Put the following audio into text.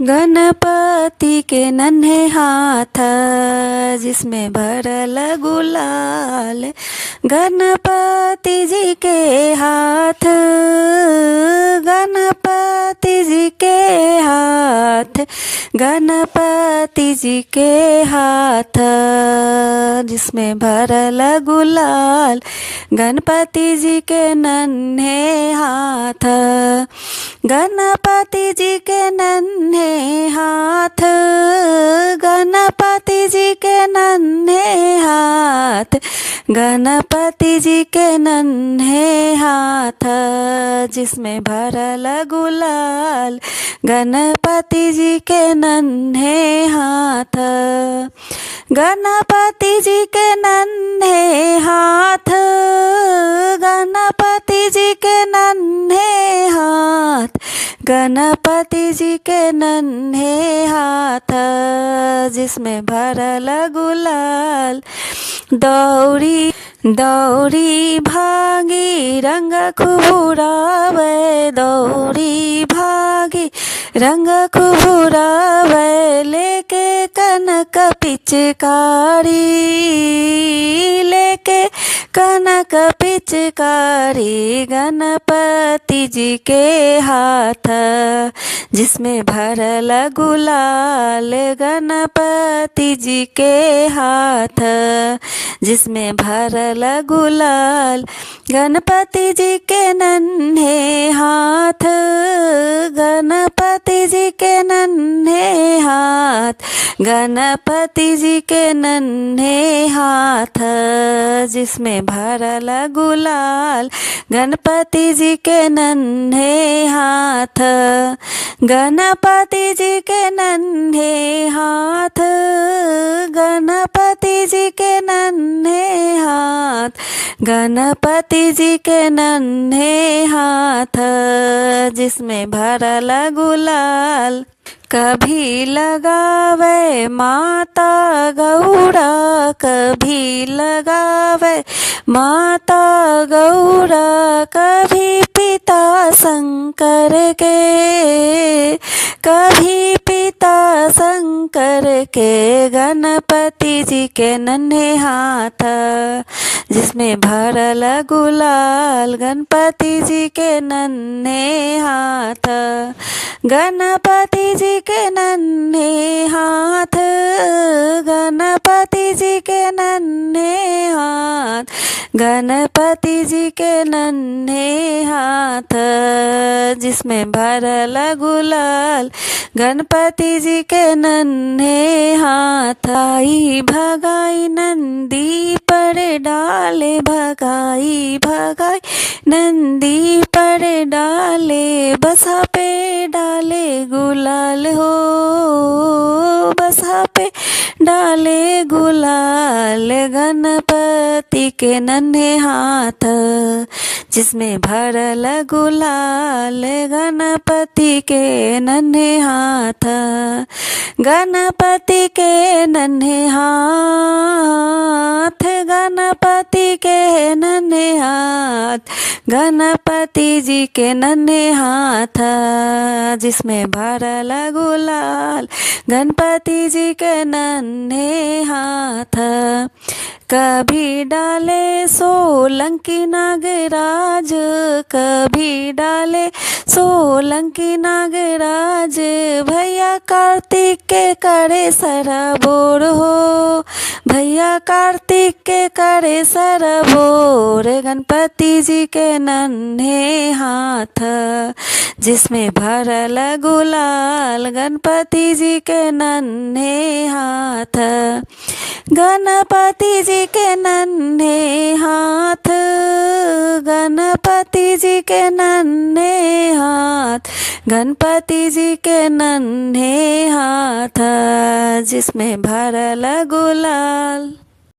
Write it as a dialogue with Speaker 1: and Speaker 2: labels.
Speaker 1: गणपति के नन्हे हाथ जिसमें भरल गुलाल। गणपति जी के हाथ, गणपति जी के हाथ, गणपति जी के हाथ जिसमें भरल गुलाल। गणपति जी के नन्हे हाथ, गणपति जी के नन्हे हाथ, गणपति जी के नन्हे हाथ, गणपति जी के नन्हे हाथ जिसमें भरल गुलाल। गणपति जी के नन्हे हाथ, गणपति जी के नन्हे हाथ, गणपति जी के नन्हे हाथ, गणपति जी के नन्हे हाथ जिसमें भरल गुलाल। दौड़ी दौड़ी भागी रंग खुबुरावे, दौड़ी भागी रंग खुबुरावे, लेके कनक पिचकारी, लेके कनक पिचकारी। गणपति जी के हाथ जिसमें भरल गुलाल। गणपति जी के हाथ जिसमें भरल गुलाल। गणपति जी के नन्हे हाथ, गणपति जी के नन्हे हाथ, गणपति जी के नन्हे हाथ जिसमें भरल गुलाल। गणपति जी के नन्हे हाथ, गणपति जी के नन्हे हाथ, गणपति जी के नन्हे हाथ, गणपति जी के नन्हे हाथ जिसमें भरल गुलाल। कभी लगावे माता गौरा, कभी लगावे माता गौरा, कभी पिता शंकर के, कभी पिता शंकर के। गणपति जी के नन्हे हाथ जिसमें भरल गुलाल। गणपति जी के नन्हे हाथ, गणपति जी के नन्हे हाथ, गणपति जी के नन्हे हाथ, गणपति जी के नन्हे हाथ जिसमें भरल गुलाल। गणपति जी के नन्हे हाथ। आई भगाई नंदी पर डाले, भगाई भगाई नंदी पर डाले, बसा पे डाले गुलाल हो, बसा पे डाले गुलाल। गणपति के नन्हे हाथ जिसमें भरल गुलाल। गणपति के नन्हे हाथ, गणपति के नन्हे हाथ, गणपति के नन्हे हाथ, गणपति जी के नन्हे हाथ जिसमें भरल गुलाल। गणपति जी के नन्हे हाथ। कभी डाले सोलंकी नागराज, कभी डाले सोलंकी नागराज, भैया कार्तिक के करे सरबोर हो, भैया कार्तिक के करे सरबोर। गणपति जी के नन्हे हाथ जिसमें भरल गुलाल। गणपति जी के नन्हे हाथ, गणपति जी के नन्हे हाथ, गणपति जी के नन्हे हाथ, गणपति जी के नन्हे हाथ जिसमें भरल गुलाल।